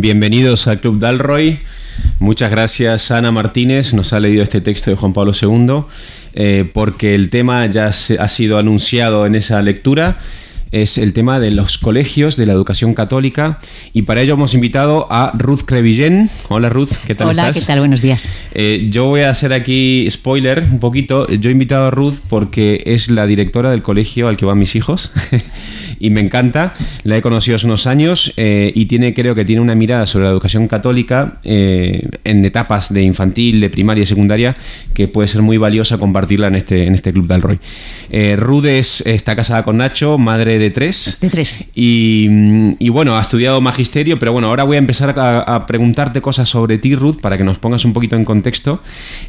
Bienvenidos al Club Dalroy. Muchas gracias, Ana Martínez. Nos ha leído este texto de Juan Pablo II, porque el tema ya ha sido anunciado en esa lectura. Es el tema de los colegios, de la educación católica, y para ello hemos invitado a Ruth Crevillén. Hola Ruth, ¿qué tal estás? Hola, ¿qué tal? Buenos días. Yo voy a hacer aquí spoiler un poquito. Yo he invitado a Ruth porque es la directora del colegio al que van mis hijos y me encanta. La he conocido hace unos años y creo que tiene una mirada sobre la educación católica en etapas de infantil, de primaria y secundaria que puede ser muy valiosa compartirla en este Club Dalroy. Ruth está casada con Nacho, madre de tres. De tres. Y bueno, ha estudiado magisterio, pero bueno, ahora voy a empezar a preguntarte cosas sobre ti, Ruth, para que nos pongas un poquito en contexto.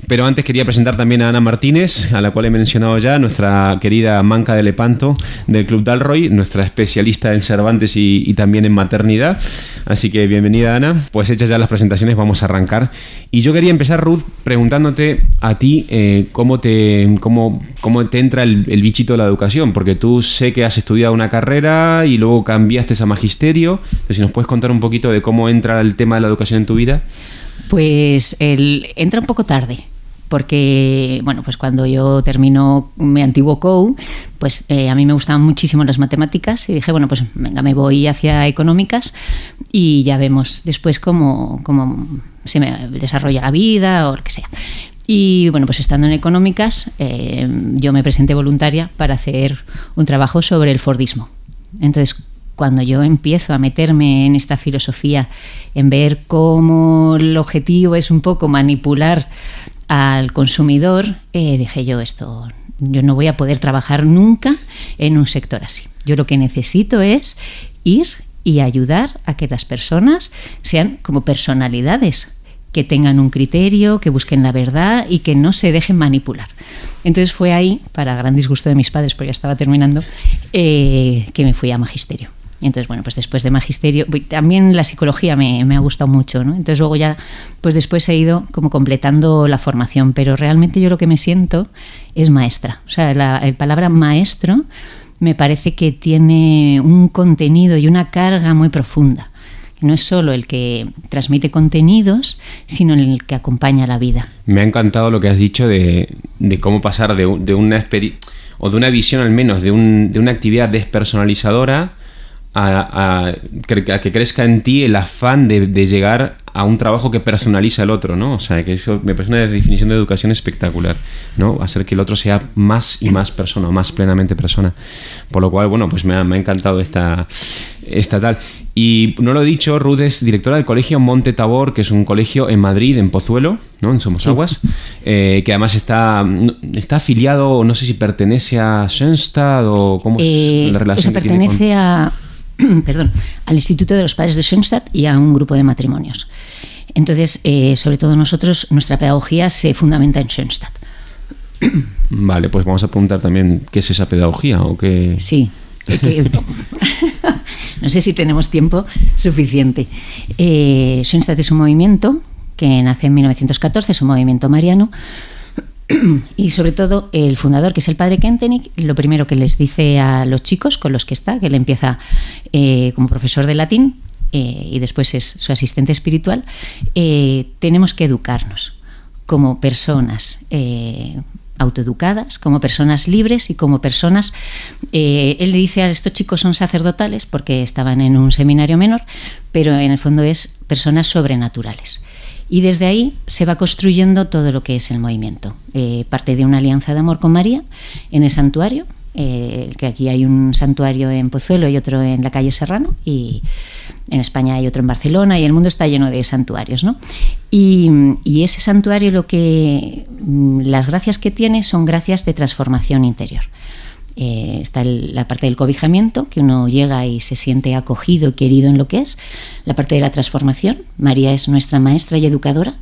Pero antes quería presentar también a Ana Martínez, a la cual he mencionado ya, nuestra querida Manca de Lepanto del Club Dalroy, nuestra especialista en Cervantes y también en maternidad. Así que bienvenida, Ana. Pues hechas ya las presentaciones, vamos a arrancar. Y yo quería empezar, Ruth, preguntándote a ti cómo te entra el bichito de la educación, porque tú sé que has estudiado una carrera y luego cambiaste a magisterio. Entonces, si nos puedes contar un poquito de cómo entra el tema de la educación en tu vida. Pues entra un poco tarde, porque bueno, pues cuando yo termino mi antiguo COU, pues a mí me gustaban muchísimo las matemáticas y dije, bueno, pues venga, me voy hacia económicas y ya vemos después cómo se me desarrolla la vida o lo que sea. Y bueno, pues estando en económicas, yo me presenté voluntaria para hacer un trabajo sobre el Fordismo. Entonces, cuando yo empiezo a meterme en esta filosofía, en ver cómo el objetivo es un poco manipular al consumidor, dije yo no voy a poder trabajar nunca en un sector así. Yo lo que necesito es ir y ayudar a que las personas sean como personalidades, que tengan un criterio, que busquen la verdad y que no se dejen manipular. Entonces fue ahí, para gran disgusto de mis padres, porque ya estaba terminando, que me fui a magisterio. Entonces, bueno, pues después de magisterio, también la psicología me ha gustado mucho, ¿no? Entonces luego ya, pues después he ido como completando la formación, pero realmente yo lo que me siento es maestra. O sea, la palabra maestro me parece que tiene un contenido y una carga muy profunda. No es solo el que transmite contenidos, sino el que acompaña la vida. Me ha encantado lo que has dicho de cómo pasar de una experiencia, o de una visión al menos, de una actividad despersonalizadora a que crezca en ti el afán de llegar a un trabajo que personaliza al otro, ¿no? O sea, que eso me parece una definición de educación espectacular, ¿no? Hacer que el otro sea más y más persona, más plenamente persona. Por lo cual, bueno, pues me ha encantado esta tal. Y no lo he dicho, Ruth es directora del colegio Monte Tabor, que es un colegio en Madrid, en Pozuelo, ¿no? En Somosaguas, que además está afiliado, no sé si pertenece a Schoenstatt o cómo es la relación. O sea, pertenece al Instituto de los Padres de Schoenstatt y a un grupo de matrimonios. Entonces, sobre todo nosotros, nuestra pedagogía se fundamenta en Schoenstatt. Vale, pues vamos a preguntar también qué es esa pedagogía o qué... Sí. No sé si tenemos tiempo suficiente. Schoenstatt es un movimiento que nace en 1914, es un movimiento mariano, y sobre todo el fundador, que es el padre Kentenich, lo primero que les dice a los chicos con los que está, que él empieza como profesor de latín y después es su asistente espiritual, tenemos que educarnos como personas autoeducadas, como personas libres y como personas, él le dice a estos chicos son sacerdotales porque estaban en un seminario menor, pero en el fondo es personas sobrenaturales. Y desde ahí se va construyendo todo lo que es el movimiento. Parte de una alianza de amor con María en el santuario, que aquí hay un santuario en Pozuelo y otro en la calle Serrano, y en España hay otro en Barcelona, y el mundo está lleno de santuarios, ¿no? Y ese santuario, las gracias que tiene son gracias de transformación interior. Está la parte del cobijamiento, que uno llega y se siente acogido y querido en lo que es. La parte de la transformación, María es nuestra maestra y educadora,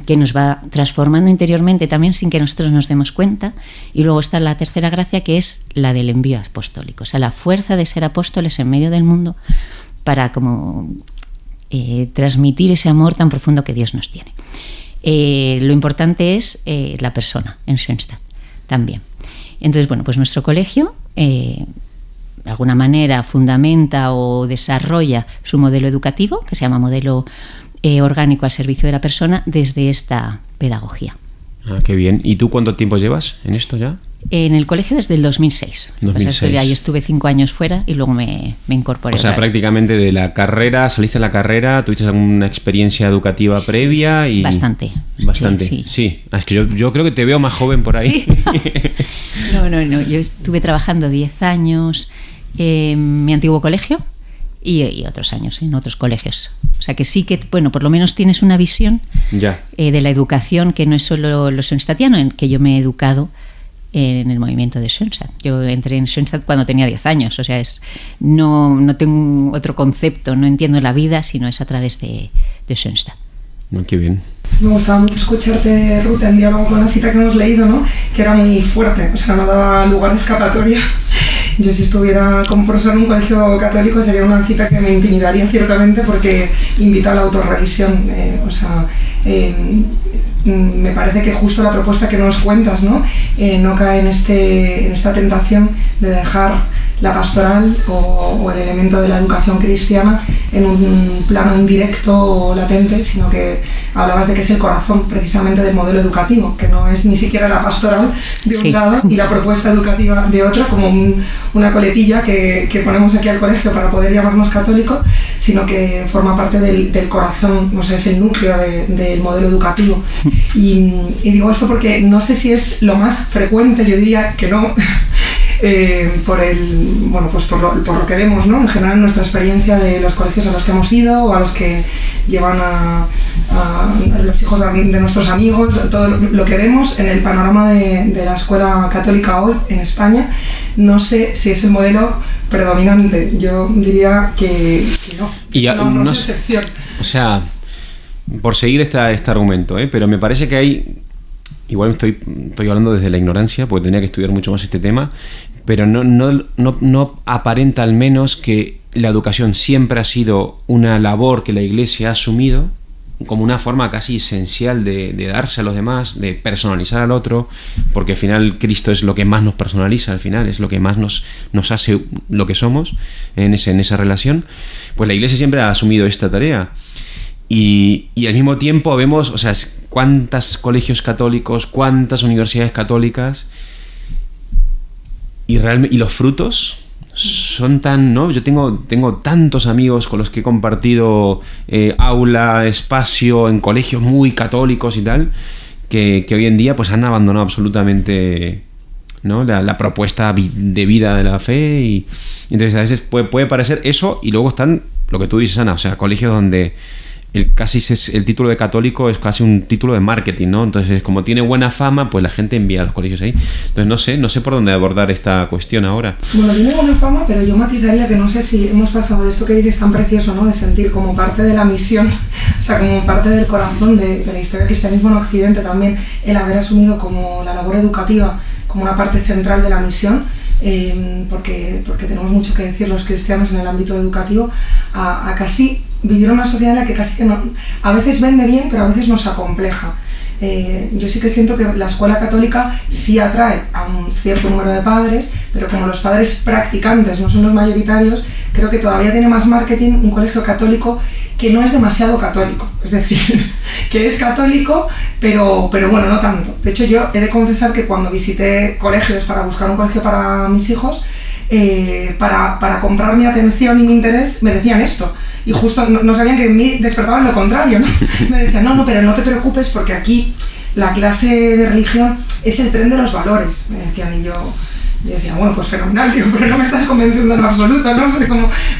que nos va transformando interiormente también sin que nosotros nos demos cuenta. Y luego está la tercera gracia, que es la del envío apostólico, o sea, la fuerza de ser apóstoles en medio del mundo para transmitir ese amor tan profundo que Dios nos tiene. Lo importante es la persona en Schoenstatt también. Entonces, bueno, pues nuestro colegio de alguna manera fundamenta o desarrolla su modelo educativo, que se llama modelo orgánico al servicio de la persona, desde esta pedagogía. Ah, qué bien. ¿Y tú cuánto tiempo llevas en esto ya? En el colegio desde el 2006. 2006. Ahí estuve 5 años fuera y luego me incorporé. O sea, prácticamente de la carrera, saliste de la carrera, tuviste alguna experiencia educativa previa sí, y... Bastante. Sí. Es que yo creo que te veo más joven por ahí. Sí. No. Yo estuve trabajando 10 años en mi antiguo colegio y otros años en otros colegios. O sea que sí que, bueno, por lo menos tienes una visión de la educación que no es solo lo schoenstattiano, en que yo me he educado en el movimiento de Schoenstatt. Yo entré en Schoenstatt cuando tenía 10 años, o sea, no tengo otro concepto, no entiendo la vida, sino es a través de Schoenstatt. Qué bien. Me gustaba mucho escucharte, Ruth, en diálogo con la cita que hemos leído, ¿no? Que era muy fuerte, o sea, no daba lugar de escapatoria. Yo, si estuviera como profesor en un colegio católico, sería una cita que me intimidaría ciertamente, porque invita a la autorrevisión. Me parece que justo la propuesta que nos cuentas, ¿no? No cae en esta tentación de dejar la pastoral o el elemento de la educación cristiana en un plano indirecto o latente, sino que hablabas de que es el corazón precisamente del modelo educativo, que no es ni siquiera la pastoral de un lado y la propuesta educativa de otro, como una coletilla que ponemos aquí al colegio para poder llamarnos católicos, sino que forma parte del corazón, o sea, es el núcleo del modelo educativo. Y digo esto porque no sé si es lo más frecuente, yo diría que no, por lo que vemos, ¿no? En general, en nuestra experiencia de los colegios a los que hemos ido o a los que llevan a los hijos de nuestros amigos, todo lo que vemos en el panorama de la escuela católica hoy en España, no sé si es el modelo predominante. Yo diría que no. Y ya, no es excepción. O sea, por seguir este argumento, pero me parece que hay... Igual estoy hablando desde la ignorancia, porque tenía que estudiar mucho más este tema, pero no aparenta al menos que la educación siempre ha sido una labor que la Iglesia ha asumido como una forma casi esencial de darse a los demás, de personalizar al otro, porque al final Cristo es lo que más nos personaliza, al final es lo que más nos hace lo que somos en esa relación. Pues la Iglesia siempre ha asumido esta tarea. Y al mismo tiempo vemos, o sea, cuántos colegios católicos, cuántas universidades católicas, y los frutos son tan, ¿no? Yo tengo tantos amigos con los que he compartido aula, espacio en colegios muy católicos y tal, que hoy en día pues han abandonado absolutamente, ¿no? la propuesta de vida de la fe, y entonces a veces puede parecer eso, y luego están lo que tú dices, Ana, o sea, colegios donde el título de católico es casi un título de marketing, ¿no? Entonces, como tiene buena fama, pues la gente envía a los colegios ahí. Entonces, no sé por dónde abordar esta cuestión ahora. Bueno, tiene buena fama, pero yo matizaría que no sé si hemos pasado de esto que dices tan precioso, ¿no? De sentir como parte de la misión, o sea, como parte del corazón de la historia del cristianismo en Occidente también, el haber asumido como la labor educativa como una parte central de la misión, porque tenemos mucho que decir los cristianos en el ámbito educativo, a casi vivir una sociedad en la que casi que no, a veces vende bien, pero a veces nos acompleja. Yo sí que siento que la escuela católica sí atrae a un cierto número de padres, pero como los padres practicantes no son los mayoritarios, creo que todavía tiene más marketing un colegio católico que no es demasiado católico, es decir, que es católico, pero bueno, no tanto. De hecho, yo he de confesar que cuando visité colegios para buscar un colegio para mis hijos, para comprar mi atención y mi interés, me decían esto. Y justo no sabían que en mí despertaban lo contrario, ¿no? Me decían, no, pero no te preocupes porque aquí la clase de religión es el tren de los valores, me decían, y yo decía, bueno, pues fenomenal, digo, pero no me estás convenciendo en absoluto, ¿no? O sea,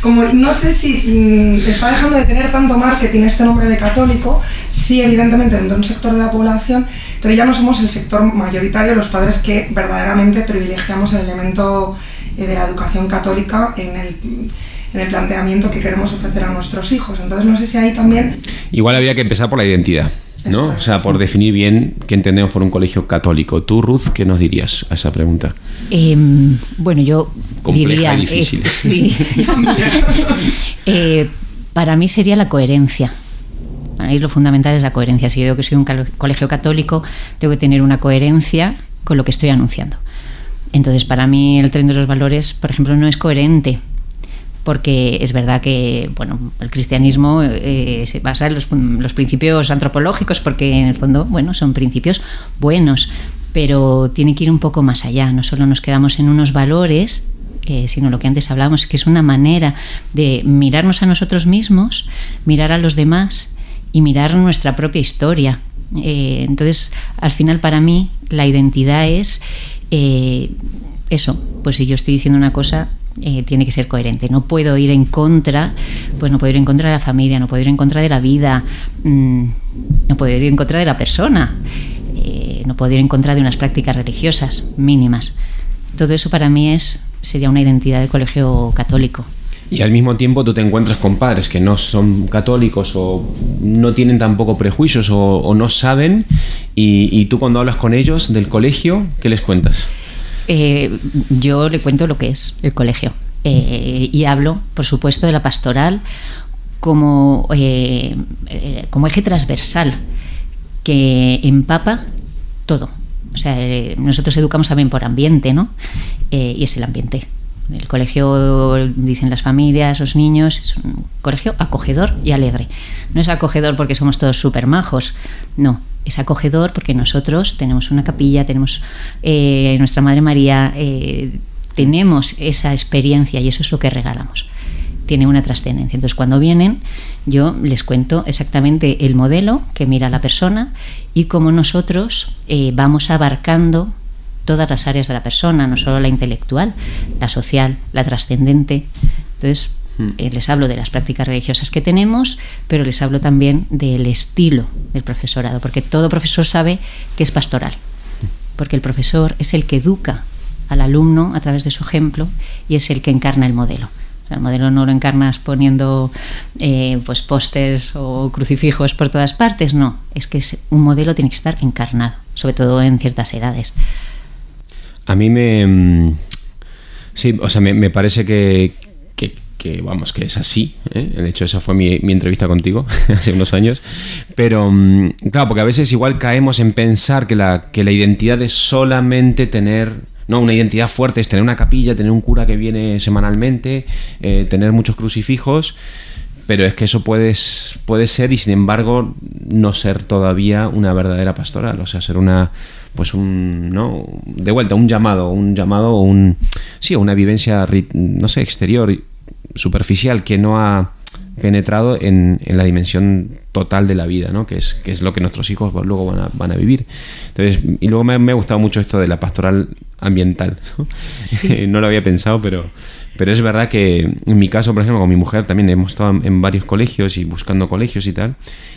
como no sé si está dejando de tener tanto marketing este nombre de católico, sí, evidentemente dentro de un sector de la población, pero ya no somos el sector mayoritario, los padres que verdaderamente privilegiamos el elemento de la educación católica en el planteamiento que queremos ofrecer a nuestros hijos. Entonces no sé si ahí también... Igual había que empezar por la identidad, ¿no? O sea, por definir bien qué entendemos por un colegio católico. Tú, Ruth, ¿qué nos dirías a esa pregunta? Bueno, yo compleja diría... y difícil. Sí. Para mí sería la coherencia. Para mí lo fundamental es la coherencia. Si yo digo que soy un colegio católico, tengo que tener una coherencia con lo que estoy anunciando. Entonces, para mí el tren de los valores, por ejemplo, no es coherente, porque es verdad que, bueno, el cristianismo se basa en los principios antropológicos, porque en el fondo, bueno, son principios buenos, pero tiene que ir un poco más allá. No solo nos quedamos en unos valores, sino lo que antes hablábamos, que es una manera de mirarnos a nosotros mismos, mirar a los demás y mirar nuestra propia historia. Entonces, al final, para mí, la identidad es eso. Pues si yo estoy diciendo una cosa, tiene que ser coherente. No puedo ir en contra, pues no puedo ir en contra de la familia, no puedo ir en contra de la vida, no puedo ir en contra de la persona, no puedo ir en contra de unas prácticas religiosas mínimas. Todo eso para mí sería una identidad de colegio católico. Y al mismo tiempo tú te encuentras con padres que no son católicos o no tienen tampoco prejuicios o no saben, y tú cuando hablas con ellos del colegio, ¿qué les cuentas? Yo le cuento lo que es el colegio, y hablo, por supuesto, de la pastoral como eje transversal que empapa todo. O sea, nosotros educamos también por ambiente, ¿no? Y es el ambiente. El colegio, dicen las familias, los niños, es un colegio acogedor y alegre. No es acogedor porque somos todos súper majos, no. Es acogedor porque nosotros tenemos una capilla, tenemos nuestra Madre María, tenemos esa experiencia y eso es lo que regalamos. Tiene una trascendencia. Entonces, cuando vienen, yo les cuento exactamente el modelo que mira la persona y cómo nosotros vamos abarcando todas las áreas de la persona, no solo la intelectual, la social, la trascendente. Entonces, les hablo de las prácticas religiosas que tenemos, pero les hablo también del estilo del profesorado, porque todo profesor sabe que es pastoral, porque el profesor es el que educa al alumno a través de su ejemplo y es el que encarna el modelo. O sea, el modelo no lo encarnas poniendo pues pósters o crucifijos por todas partes, no, es que un modelo tiene que estar encarnado, sobre todo en ciertas edades. A mí sí, o sea, me parece que vamos, que es así, ¿eh? De hecho, esa fue mi entrevista contigo hace unos años. Pero, claro, porque a veces igual caemos en pensar que la identidad es solamente tener... No, una identidad fuerte es tener una capilla, tener un cura que viene semanalmente, tener muchos crucifijos, pero es que eso puede ser y sin embargo no ser todavía una verdadera pastoral, o sea, ser una... pues de vuelta, un llamado o una vivencia, no sé, exterior, superficial, que no ha penetrado en la dimensión total de la vida, ¿no? Que es lo que nuestros hijos luego van a vivir. Entonces, y luego me ha gustado mucho esto de la pastoral ambiental, ¿no? Sí. No lo había pensado, pero es verdad que en mi caso, por ejemplo, con mi mujer también hemos estado en varios colegios y buscando colegios y tal,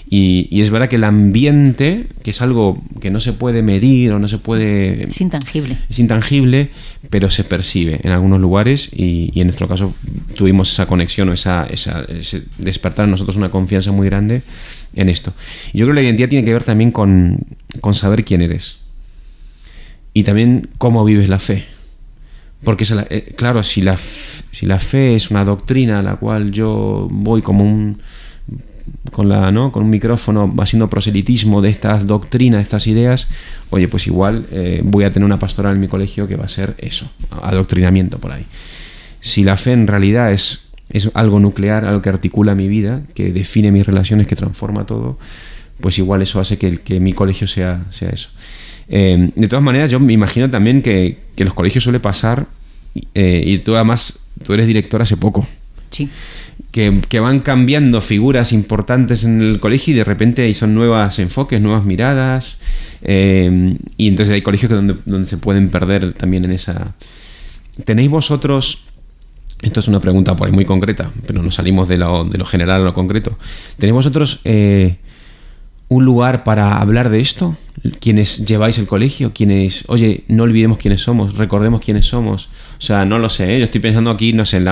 y es verdad que el ambiente, que es algo que no se puede medir o no se puede... Es intangible. Es intangible, pero se percibe en algunos lugares y en nuestro caso tuvimos esa conexión o ese despertar en nosotros una confianza muy grande en esto. Y yo creo que la identidad tiene que ver también con saber quién eres y también cómo vives la fe. Porque claro, si la fe es una doctrina a la cual yo voy como con un micrófono haciendo proselitismo de estas doctrinas, de estas ideas, oye, pues igual voy a tener una pastoral en mi colegio que va a ser eso, adoctrinamiento por ahí. Si la fe en realidad es algo nuclear, algo que articula mi vida, que define mis relaciones, que transforma todo, pues igual eso hace que mi colegio sea eso. De todas maneras, yo me imagino también que los colegios suele pasar, y tú además, tú eres directora hace poco. Sí. Que van cambiando figuras importantes en el colegio y de repente son nuevos enfoques, nuevas miradas, y entonces hay colegios donde se pueden perder también en esa... ¿Tenéis vosotros... Esto es una pregunta por ahí muy concreta, pero nos salimos de lo general a lo concreto. ¿Tenéis vosotros un lugar para hablar de esto? Quienes lleváis el colegio, quienes, oye, no olvidemos quiénes somos, recordemos quiénes somos. O sea, no lo sé, ¿eh? Yo estoy pensando aquí, no sé, en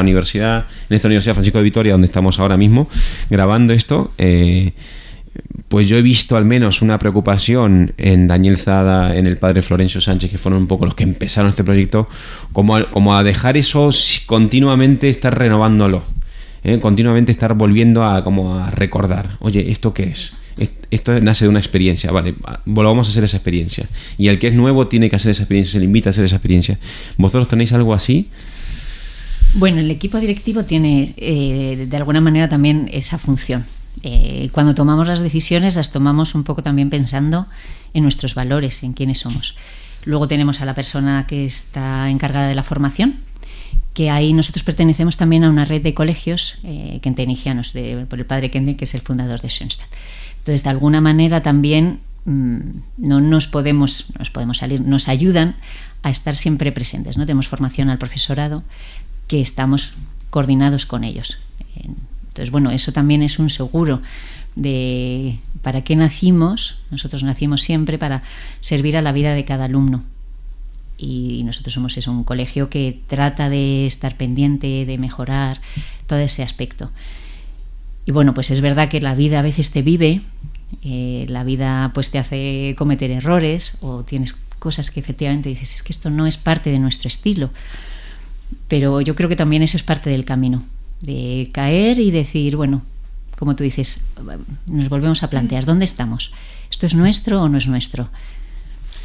esta Universidad Francisco de Vitoria, donde estamos ahora mismo grabando esto, pues yo he visto al menos una preocupación en Daniel Zada, en el padre Florencio Sánchez, que fueron un poco los que empezaron este proyecto, como a dejar eso continuamente, estar renovándolo, continuamente estar volviendo a recordar, oye, ¿esto qué es? Esto nace de una experiencia, vale, volvamos a hacer esa experiencia. Y el que es nuevo tiene que hacer esa experiencia, se le invita a hacer esa experiencia. ¿Vosotros tenéis algo así? Bueno, el equipo directivo tiene de alguna manera también esa función. Cuando tomamos las decisiones las tomamos un poco también pensando en nuestros valores, en quiénes somos. Luego tenemos a la persona que está encargada de la formación, que ahí nosotros pertenecemos también a una red de colegios kentenigianos, por el padre Kente, que es el fundador de Schoenstatt. Entonces, de alguna manera también no nos podemos salir, nos ayudan a estar siempre presentes, ¿no? Tenemos formación al profesorado, que estamos coordinados con ellos. Entonces, bueno, eso también es un seguro de para qué nacimos. Nosotros nacimos siempre para servir a la vida de cada alumno. Y nosotros somos un colegio que trata de estar pendiente, de mejorar todo ese aspecto. Y bueno, pues es verdad que la vida a veces te vive, la vida pues te hace cometer errores o tienes cosas que efectivamente dices, es que esto no es parte de nuestro estilo. Pero yo creo que también eso es parte del camino, de caer y decir, bueno, como tú dices, nos volvemos a plantear, ¿dónde estamos? ¿Esto es nuestro o no es nuestro?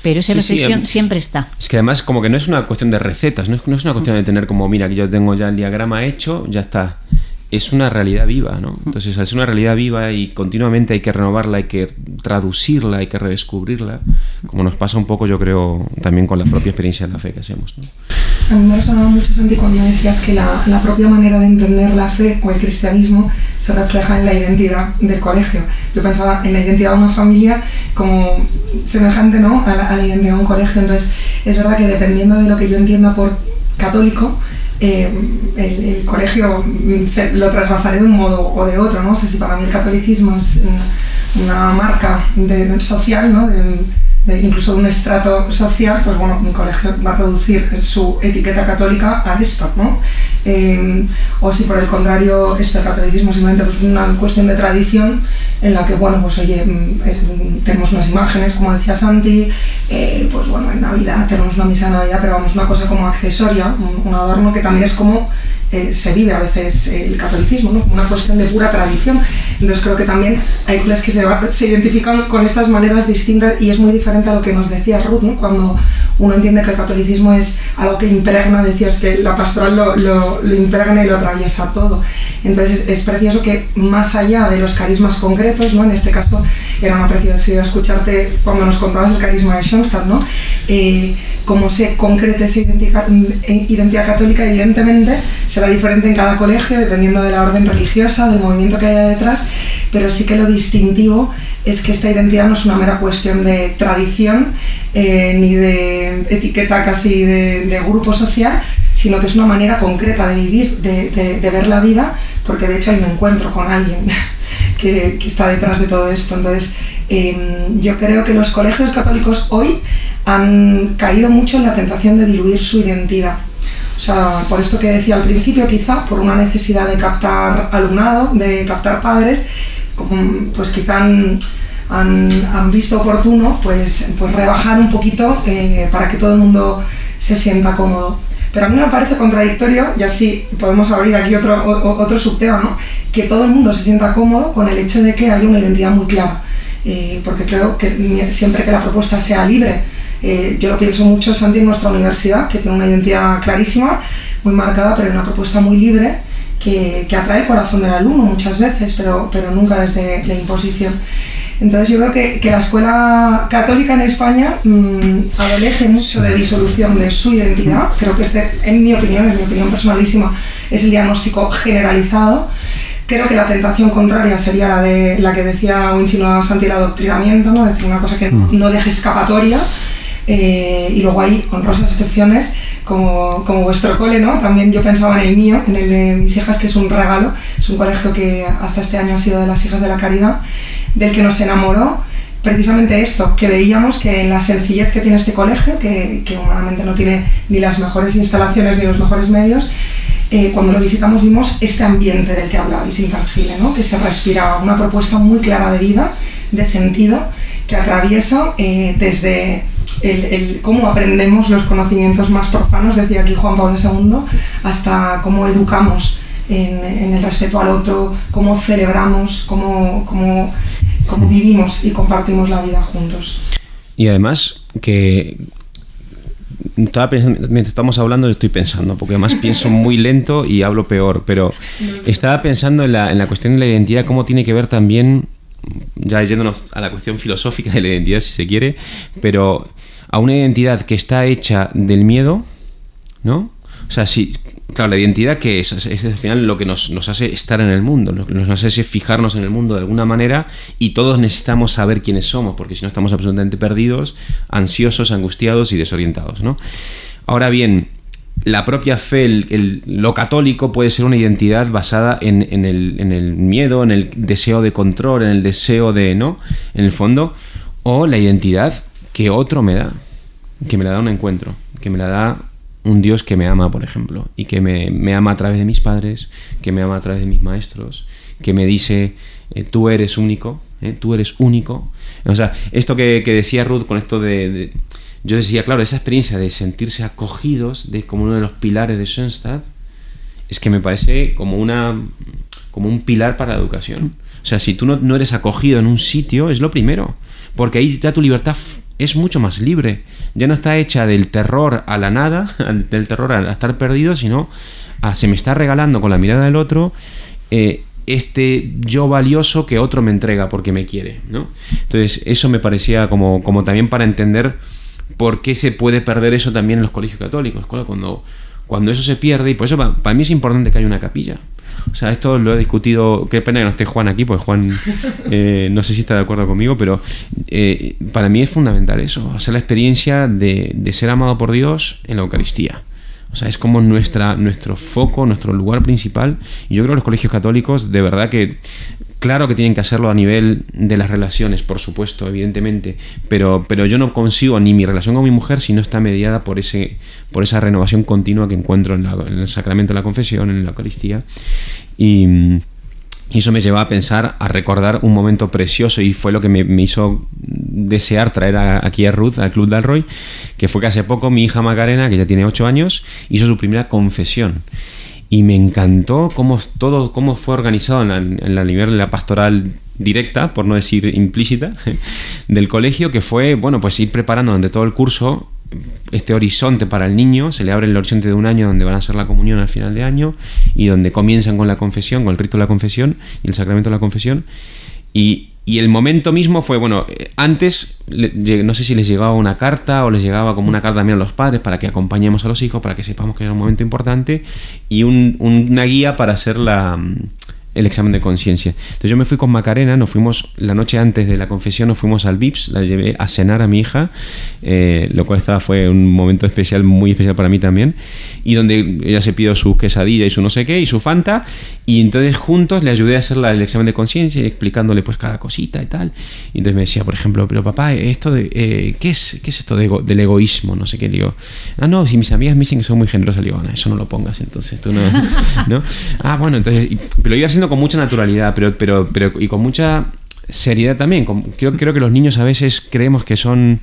Pero esa reflexión siempre está. Es que además como que no es una cuestión de recetas, no es una cuestión de tener como, mira, que yo tengo ya el diagrama hecho, ya está. Es una realidad viva, ¿no? Entonces, al ser una realidad viva y continuamente hay que renovarla, hay que traducirla, hay que redescubrirla, como nos pasa un poco, yo creo, también con la propia experiencia de la fe que hacemos, ¿no? A mí me resonaba mucho, Santi, cuando decías que la propia manera de entender la fe o el cristianismo se refleja en la identidad del colegio. Yo pensaba en la identidad de una familia como semejante, ¿no?, a la identidad de un colegio. Entonces, es verdad que dependiendo de lo que yo entienda por católico, el colegio lo trasvasaré de un modo o de otro, ¿no? O sea, si para mí el catolicismo es una marca social, ¿no?, incluso de un estrato social, pues bueno, mi colegio va a reducir su etiqueta católica a esto, ¿no? O si por el contrario el catolicismo es simplemente pues una cuestión de tradición en la que, bueno, pues oye, tenemos unas imágenes, como decía Santi, pues bueno, en Navidad tenemos una misa de Navidad, pero vamos, una cosa como accesoria, un adorno que también es como se vive a veces el catolicismo, ¿no?, como una cuestión de pura tradición. Entonces creo que también hay colegios que se identifican con estas maneras distintas y es muy diferente a lo que nos decía Ruth, ¿no?, cuando uno entiende que el catolicismo es algo que impregna, decías que la pastoral lo impregna y lo atraviesa todo. Entonces es precioso que más allá de los carismas concretos, ¿no?, en este caso era una preciosidad escucharte cuando nos contabas el carisma de Schoenstatt, ¿no?, cómo se concreta esa identidad católica. Evidentemente será diferente en cada colegio dependiendo de la orden religiosa, del movimiento que haya detrás, pero sí que lo distintivo es que esta identidad no es una mera cuestión de tradición ni de etiqueta casi de grupo social, sino que es una manera concreta de vivir, de ver la vida, porque de hecho hay un encuentro con alguien que está detrás de todo esto. Entonces yo creo que los colegios católicos hoy han caído mucho en la tentación de diluir su identidad. O sea, por esto que decía al principio, quizá por una necesidad de captar alumnado, de captar padres, pues quizá han visto oportuno pues rebajar un poquito para que todo el mundo se sienta cómodo. Pero a mí no me parece contradictorio, y así podemos abrir aquí otro subtema, ¿no?, que todo el mundo se sienta cómodo con el hecho de que haya una identidad muy clara. Porque creo que siempre que la propuesta sea libre, yo lo pienso mucho, Santi, en nuestra universidad, que tiene una identidad clarísima, muy marcada, pero una propuesta muy libre que atrae el corazón del alumno muchas veces, pero nunca desde la imposición. Entonces yo veo que la escuela católica en España adolece mucho de disolución de su identidad. Creo que en mi opinión personalísima, es el diagnóstico generalizado. Creo que la tentación contraria sería la que decía o insinuaba Santi, el adoctrinamiento, ¿no?, decir una cosa que no deje escapatoria. Y luego hay honrosas excepciones como vuestro cole, ¿no? También yo pensaba en el mío, en el de mis hijas, que es un regalo. Es un colegio que hasta este año ha sido de las Hijas de la Caridad, del que nos enamoró precisamente esto, que veíamos que en la sencillez que tiene este colegio, que humanamente no tiene ni las mejores instalaciones ni los mejores medios, cuando lo visitamos vimos este ambiente del que hablabais, intangible, ¿no?, que se respiraba, una propuesta muy clara de vida, de sentido, que atraviesa desde cómo aprendemos los conocimientos más profanos, decía aquí Juan Pablo II, hasta cómo educamos en el respeto al otro, cómo celebramos, cómo cómo vivimos y compartimos la vida juntos. Y además que estaba pensando, mientras estamos hablando estoy pensando, porque además pienso muy lento y hablo peor, pero estaba pensando en la cuestión de la identidad, cómo tiene que ver también, ya yéndonos a la cuestión filosófica de la identidad si se quiere, pero a una identidad que está hecha del miedo, ¿no? O sea, sí, claro, la identidad que es al final lo que nos hace estar en el mundo, nos hace fijarnos en el mundo de alguna manera, y todos necesitamos saber quiénes somos, porque si no estamos absolutamente perdidos, ansiosos, angustiados y desorientados, ¿no? Ahora bien, la propia fe, lo católico puede ser una identidad basada en el miedo, en el deseo de control, en el deseo de, ¿no? En el fondo, o la identidad que otro me da, que me la da un encuentro, que me la da un Dios que me ama, por ejemplo, y que me ama a través de mis padres, que me ama a través de mis maestros, que me dice, tú eres único, tú eres único. O sea, esto que decía Ruth con esto yo decía, claro, esa experiencia de sentirse acogidos como uno de los pilares de Schoenstatt, es que me parece como un pilar para la educación. O sea, si tú no eres acogido en un sitio, es lo primero, porque ahí ya tu libertad es mucho más libre. Ya no está hecha del terror a la nada, del terror a estar perdido, sino se me está regalando con la mirada del otro este yo valioso que otro me entrega porque me quiere, ¿no? Entonces eso me parecía como también para entender por qué se puede perder eso también en los colegios católicos. Cuando eso se pierde, y por eso para mí es importante que haya una capilla. O sea, esto lo he discutido, qué pena que no esté Juan aquí, porque Juan no sé si está de acuerdo conmigo, pero para mí es fundamental eso, hacer la experiencia de ser amado por Dios en la Eucaristía. O sea, es como nuestro foco, nuestro lugar principal. Y yo creo que los colegios católicos, de verdad que, claro que tienen que hacerlo a nivel de las relaciones, por supuesto, evidentemente, pero yo no consigo ni mi relación con mi mujer si no está mediada por esa renovación continua que encuentro en el sacramento de la confesión, en la Eucaristía. Y eso me lleva a pensar, a recordar un momento precioso, y fue lo que me hizo desear traer aquí a Ruth, al Club Dalroy, que fue que hace poco mi hija Macarena, que ya tiene 8 años, hizo su primera confesión. Y me encantó cómo fue organizado en la nivel de la pastoral directa, por no decir implícita, del colegio, que fue, bueno, pues ir preparando durante todo el curso este horizonte para el niño. Se le abre el horizonte de un año donde van a hacer la comunión al final de año, y donde comienzan con la confesión, con el rito de la confesión y el sacramento de la confesión. Y el momento mismo fue, bueno, antes no sé si les llegaba una carta o les llegaba como una carta también a los padres para que acompañemos a los hijos, para que sepamos que era un momento importante, y una guía para hacer el examen de conciencia. Entonces yo me fui con Macarena, nos fuimos la noche antes de la confesión, nos fuimos al Vips, la llevé a cenar a mi hija, lo cual fue un momento especial, muy especial para mí también, y donde ella se pidió su quesadilla y su no sé qué y su Fanta, y entonces juntos le ayudé a hacer el examen de conciencia, explicándole pues cada cosita y tal. Y entonces me decía, por ejemplo, pero papá, esto ¿qué es esto del egoísmo? No sé qué. Le digo, no, si mis amigas me dicen que soy muy generosa, le digo, no, eso no lo pongas, entonces tú no, ¿no? Bueno, entonces, pero lo iba haciendo con mucha naturalidad, pero y con mucha seriedad también. Creo que los niños a veces creemos que son,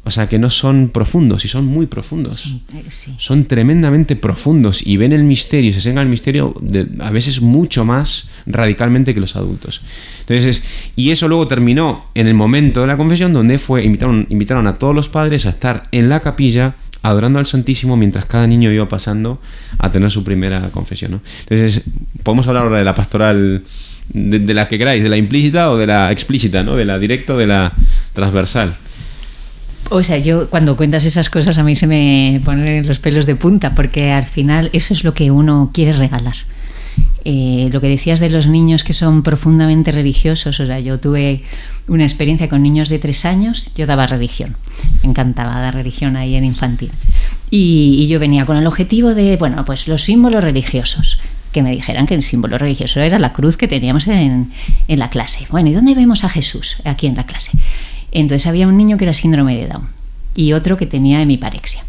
o sea, que no son profundos, y son muy profundos. Sí. Son tremendamente profundos y ven el misterio, y se acercan al misterio a veces mucho más radicalmente que los adultos. Entonces, y eso luego terminó en el momento de la confesión, donde invitaron a todos los padres a estar en la capilla adorando al Santísimo mientras cada niño iba pasando a tener su primera confesión, ¿no? Entonces, podemos hablar ahora de la pastoral, de la que queráis, de la implícita o de la explícita, ¿no? De la directa o de la transversal. O sea, yo cuando cuentas esas cosas a mí se me ponen los pelos de punta, porque al final eso es lo que uno quiere regalar. Lo que decías de los niños que son profundamente religiosos, o sea, yo tuve una experiencia con niños de 3 años, yo daba religión, me encantaba dar religión ahí en infantil, y yo venía con el objetivo de, bueno, pues los símbolos religiosos, que me dijeran que el símbolo religioso era la cruz que teníamos en la clase. Bueno, ¿y dónde vemos a Jesús? Aquí en la clase. Entonces había un niño que era síndrome de Down y otro que tenía hemiparexia.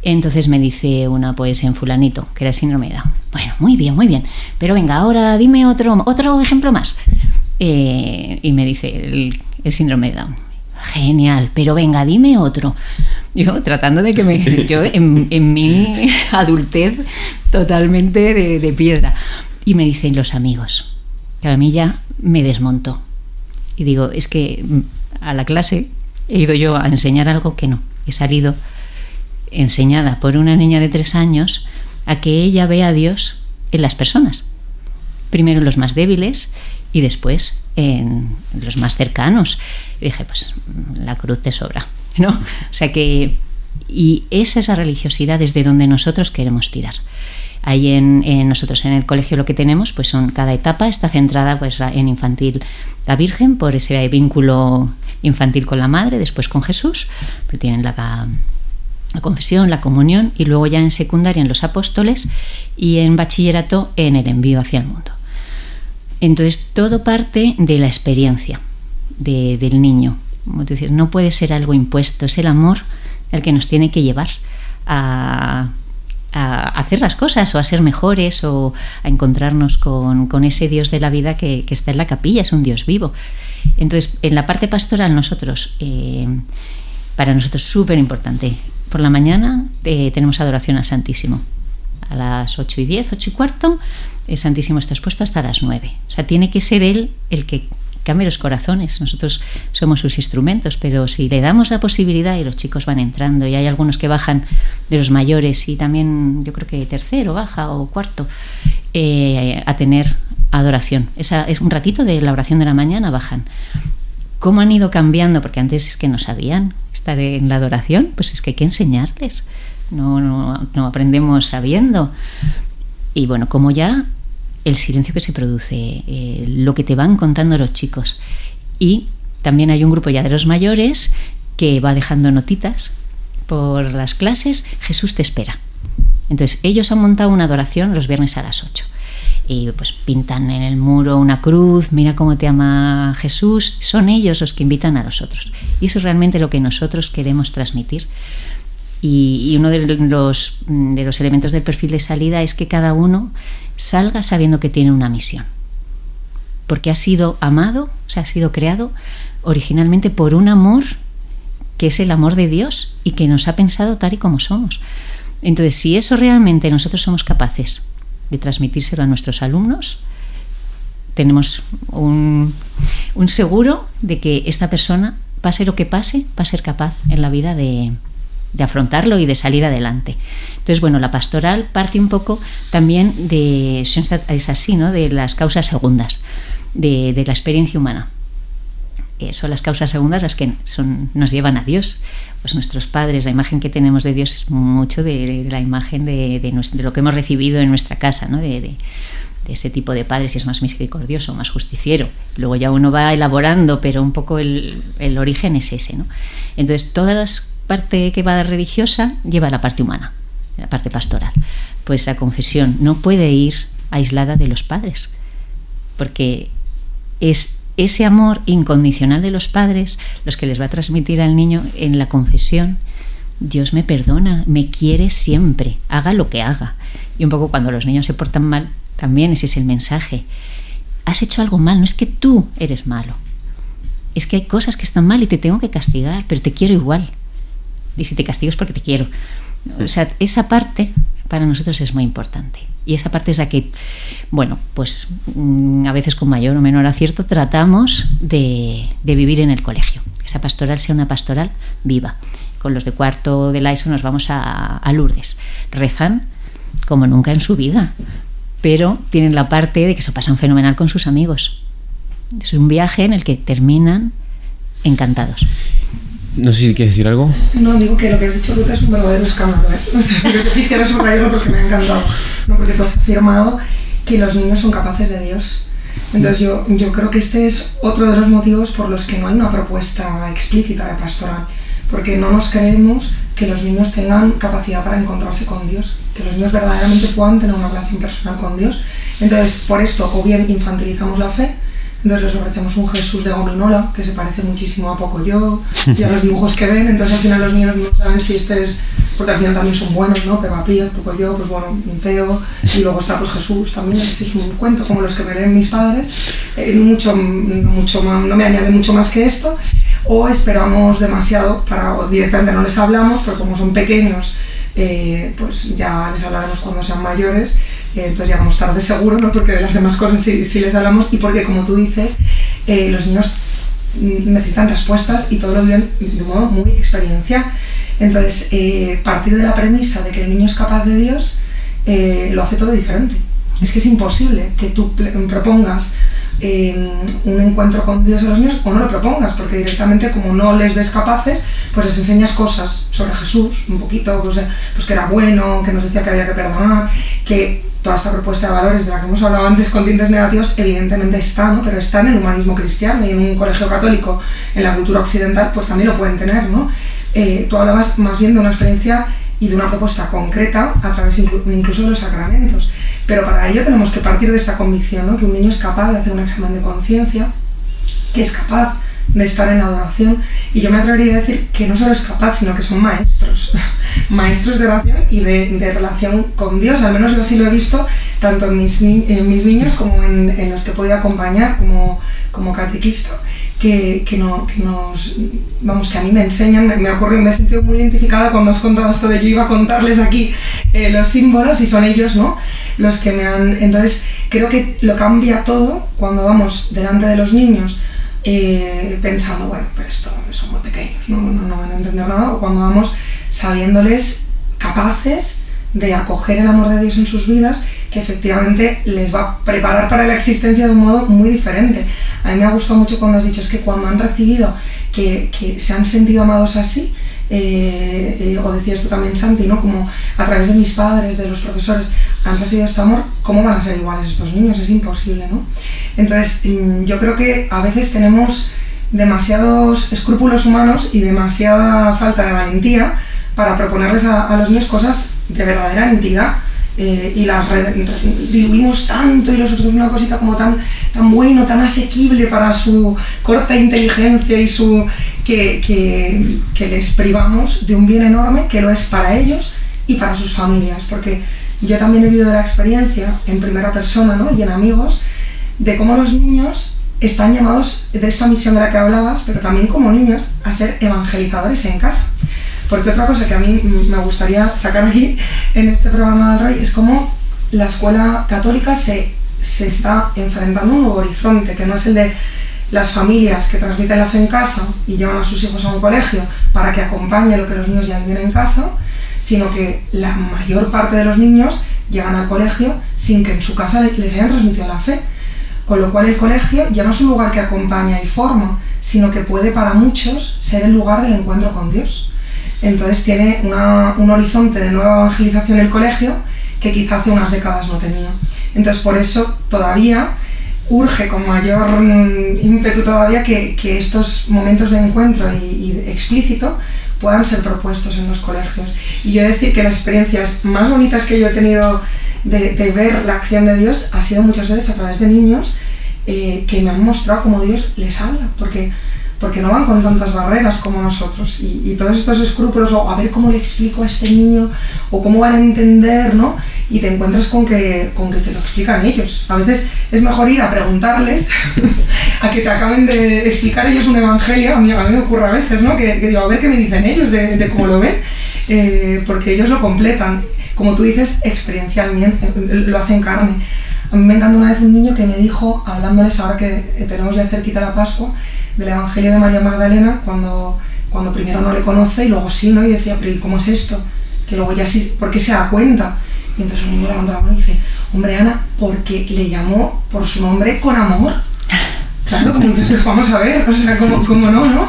Entonces me dice una, pues en fulanito, que era síndrome de Down. Bueno, muy bien, pero venga, ahora dime otro ejemplo más. Y me dice el síndrome de Down. Genial, pero venga, dime otro. Yo tratando de que yo en mi adultez totalmente de piedra. Y me dicen los amigos, que a mí ya me desmontó. Y digo, es que a la clase he ido yo a enseñar algo que no. He salido enseñada por una niña de 3 años a que ella vea a Dios en las personas. Primero en los más débiles y después en los más cercanos. Y dije, pues la cruz te sobra, ¿no? O sea que... Y es esa religiosidad desde donde nosotros queremos tirar. Ahí nosotros en el colegio lo que tenemos, pues son cada etapa está centrada pues en infantil la Virgen, por ese vínculo infantil con la Madre, después con Jesús, pero tienen la confesión, la comunión, y luego ya en secundaria en los apóstoles y en bachillerato en el envío hacia el mundo. Entonces todo parte de la experiencia del niño. Como tú dices, no puede ser algo impuesto, es el amor el que nos tiene que llevar a hacer las cosas o a ser mejores o a encontrarnos con ese Dios de la vida que está en la capilla, es un Dios vivo. Entonces, en la parte pastoral para nosotros súper importante. Por la mañana tenemos adoración al Santísimo. A las 8:10, 8:15, el Santísimo está expuesto hasta las 9. O sea, tiene que ser Él el que cambie los corazones. Nosotros somos sus instrumentos, pero si le damos la posibilidad y los chicos van entrando y hay algunos que bajan de los mayores y también yo creo que tercero baja o cuarto a tener adoración. Esa es un ratito de la oración de la mañana, bajan. ¿Cómo han ido cambiando? Porque antes es que no sabían estar en la adoración, pues es que hay que enseñarles. No aprendemos sabiendo. Y bueno, como ya el silencio que se produce, lo que te van contando los chicos. Y también hay un grupo ya de los mayores que va dejando notitas por las clases, Jesús te espera. Entonces ellos han montado una adoración los viernes a las 8 y pues pintan en el muro una cruz, mira cómo te ama Jesús. Son ellos los que invitan a los otros y eso es realmente lo que nosotros queremos transmitir. Y uno de los elementos del perfil de salida es que cada uno salga sabiendo que tiene una misión, porque ha sido amado, o sea, ha sido creado originalmente por un amor que es el amor de Dios y que nos ha pensado tal y como somos. Entonces, si eso realmente nosotros somos capaces de transmitírselo a nuestros alumnos, tenemos un seguro de que esta persona, pase lo que pase, va a ser capaz en la vida de afrontarlo y de salir adelante. Entonces, bueno, la pastoral parte un poco también es así, ¿no? De las causas segundas, de la experiencia humana. Son las causas segundas las que nos llevan a Dios. Pues nuestros padres, la imagen que tenemos de Dios es mucho de la imagen de lo que hemos recibido en nuestra casa, ¿no? De ese tipo de padre, si es más misericordioso, más justiciero. Luego ya uno va elaborando, pero un poco el origen es ese, ¿no? Entonces, todas las parte que va religiosa lleva la parte humana, la parte pastoral. Pues la confesión no puede ir aislada de los padres, porque es ese amor incondicional de los padres los que les va a transmitir al niño en la confesión. Dios me perdona, me quiere siempre, haga lo que haga. Y un poco cuando los niños se portan mal, también ese es el mensaje. Has hecho algo mal, no es que tú eres malo, es que hay cosas que están mal y te tengo que castigar, pero te quiero igual. Y si te castigo es porque te quiero. O sea, esa parte para nosotros es muy importante. Y esa parte es la que, bueno, pues a veces con mayor o menor acierto tratamos de vivir en el colegio. Que esa pastoral sea una pastoral viva. Con los de cuarto de la ESO nos vamos a Lourdes. Rezan como nunca en su vida, pero tienen la parte de que se pasan fenomenal con sus amigos. Es un viaje en el que terminan encantados. No sé si quieres decir algo. No, digo que lo que has dicho, Ruta, es un verdadero escándalo, ¿eh? O sea, yo quisiera subrayarlo porque me ha encantado, ¿no? Porque tú has afirmado que los niños son capaces de Dios. Entonces yo creo que este es otro de los motivos por los que no hay una propuesta explícita de pastoral, porque no nos creemos que los niños tengan capacidad para encontrarse con Dios, que los niños verdaderamente puedan tener una relación personal con Dios. Entonces, por esto, o bien infantilizamos la fe, entonces les ofrecemos un Jesús de gominola que se parece muchísimo a Pocoyo y a los dibujos que ven. Entonces al final los niños no saben si este es, porque al final también son buenos, ¿no? Peppa Pig, Pocoyo, pues bueno, un Teo, y luego está pues Jesús también, ese es un cuento como los que me leen mis padres, no me añade mucho más que esto, o esperamos demasiado o directamente no les hablamos, pero como son pequeños, pues ya les hablaremos cuando sean mayores. Entonces llegamos tarde seguro, ¿no? Porque de las demás cosas sí les hablamos, y porque, como tú dices, los niños necesitan respuestas y todo lo viven de un modo muy experiencial. Entonces, partir de la premisa de que el niño es capaz de Dios lo hace todo diferente. Es que es imposible que tú propongas un encuentro con Dios a los niños o no lo propongas, porque directamente, como no les ves capaces, pues les enseñas cosas sobre Jesús, un poquito, pues que era bueno, que nos decía que había que perdonar, que toda esta propuesta de valores de la que hemos hablado antes con tintes negativos evidentemente está, ¿no? Pero está en el humanismo cristiano, y en un colegio católico, en la cultura occidental, pues también lo pueden tener, ¿no? Tú hablabas más bien de una experiencia y de una propuesta concreta a través incluso de los sacramentos, pero para ello tenemos que partir de esta convicción, ¿no? Que un niño es capaz de hacer un examen de conciencia, que es capaz de estar en la adoración, y yo me atrevería a decir que no solo es capaz, sino que son maestros de oración y de relación con Dios. Al menos yo así lo he visto tanto en mis niños como en los que he podido acompañar como catequista, que a mí me enseñan. Me acuerdo, me he sentido muy identificada cuando has contado esto de yo iba a contarles aquí los símbolos, y son ellos, ¿no?, los que me han... Entonces creo que lo cambia todo cuando vamos delante de los niños pensando, bueno, pero esto son muy pequeños, no van a entender nada, o cuando vamos sabiéndoles capaces de acoger el amor de Dios en sus vidas, que efectivamente les va a preparar para la existencia de un modo muy diferente. A mí me ha gustado mucho cuando has dicho, es que cuando han recibido que se han sentido amados así, o decías tú también, Santi, ¿no?, como a través de mis padres, de los profesores, han recibido este amor, ¿cómo van a ser iguales estos niños? Es imposible, ¿no? Entonces, yo creo que a veces tenemos demasiados escrúpulos humanos y demasiada falta de valentía para proponerles a los niños cosas de verdadera entidad, y las diluimos tanto y los hacemos una cosita como tan bueno, tan asequible para su corta inteligencia y que les privamos de un bien enorme que lo es para ellos y para sus familias, porque yo también he vivido la experiencia en primera persona, ¿no?, y en amigos, de cómo los niños están llamados, de esta misión de la que hablabas, pero también como niños, a ser evangelizadores en casa. Porque otra cosa que a mí me gustaría sacar aquí en este programa del Roy es cómo la escuela católica se está enfrentando a un nuevo horizonte, que no es el de las familias que transmiten la fe en casa y llevan a sus hijos a un colegio para que acompañe lo que los niños ya viven en casa, sino que la mayor parte de los niños llegan al colegio sin que en su casa les hayan transmitido la fe. Con lo cual el colegio ya no es un lugar que acompaña y forma, sino que puede para muchos ser el lugar del encuentro con Dios. Entonces tiene un horizonte de nueva evangelización el colegio que quizá hace unas décadas no tenía. Entonces por eso todavía urge con mayor ímpetu todavía que estos momentos de encuentro y explícito puedan ser propuestos en los colegios. Y yo he de decir que las experiencias más bonitas que yo he tenido de ver la acción de Dios ha sido muchas veces a través de niños que me han mostrado cómo Dios les habla, porque no van con tantas barreras como nosotros, y todos estos escrúpulos, o a ver cómo le explico a este niño, o cómo van a entender, ¿no? Y te encuentras con que te lo explican ellos. A veces es mejor ir a preguntarles a que te acaben de explicar ellos un evangelio. A mí me ocurre a veces, ¿no?, que digo, a ver qué me dicen ellos de cómo lo ven, porque ellos lo completan, como tú dices, experiencialmente, lo hacen carne. A mí me encantó una vez un niño que me dijo, hablándoles ahora que tenemos ya cerquita la Pascua, del Evangelio de María Magdalena, cuando primero no le conoce y luego sí, ¿no? Y decía, pero ¿y cómo es esto? Que luego ya sí, ¿por qué se da cuenta? Y entonces un niño levanta la mano y dice, hombre, Ana, porque le llamó por su nombre con amor. Claro, como dices, vamos a ver, o sea, como no.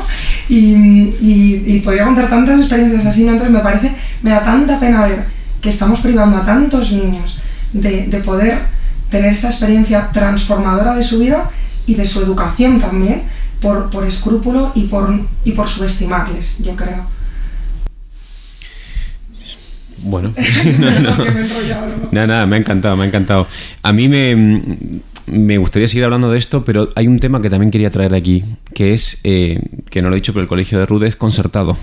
Y podría contar tantas experiencias así, ¿no? Entonces me da tanta pena ver que estamos privando a tantos niños de poder tener esta experiencia transformadora de su vida y de su educación también, por escrúpulo y por subestimarles, yo creo. Bueno, nada, me ha encantado. A mí me gustaría seguir hablando de esto, pero hay un tema que también quería traer aquí, que es, que no lo he dicho, pero el colegio de Ruth es concertado.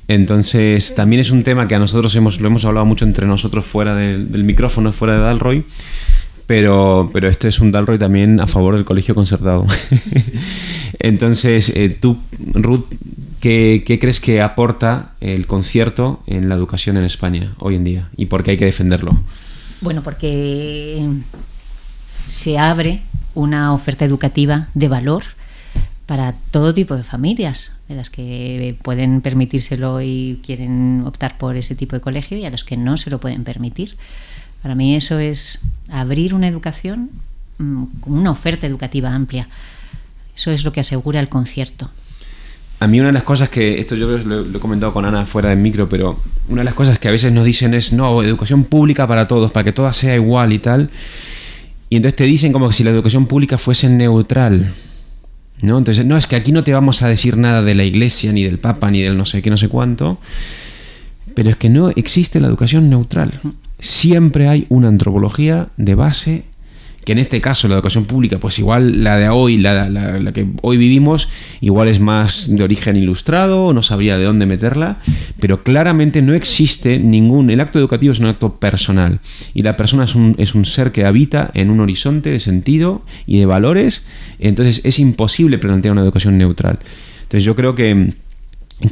Entonces también es un tema que a nosotros lo hemos hablado mucho entre nosotros fuera del micrófono, fuera de Dalroy, pero este es un Dalroy también a favor del colegio concertado. Entonces, tú, Ruth, ¿qué crees que aporta el concierto en la educación en España hoy en día? ¿Y por qué hay que defenderlo? Bueno, porque se abre una oferta educativa de valor para todo tipo de familias, de las que pueden permitírselo y quieren optar por ese tipo de colegio y a los que no se lo pueden permitir. Para mí eso es abrir una educación como una oferta educativa amplia. Eso es lo que asegura el concierto. A mí una de las cosas que, esto yo lo he comentado con Ana fuera del micro, pero una de las cosas que a veces nos dicen es, no, educación pública para todos, para que toda sea igual y tal. Y entonces te dicen como que si la educación pública fuese neutral, ¿no? Entonces, no, es que aquí no te vamos a decir nada de la iglesia, ni del papa, ni del no sé qué, no sé cuánto. Pero es que no existe la educación neutral. Siempre hay una antropología de base, que en este caso la educación pública, pues igual la de hoy, la que hoy vivimos, igual es más de origen ilustrado, no sabría de dónde meterla, pero claramente no existe el acto educativo es un acto personal, y la persona es un ser que habita en un horizonte de sentido y de valores, entonces es imposible plantear una educación neutral. Entonces yo creo que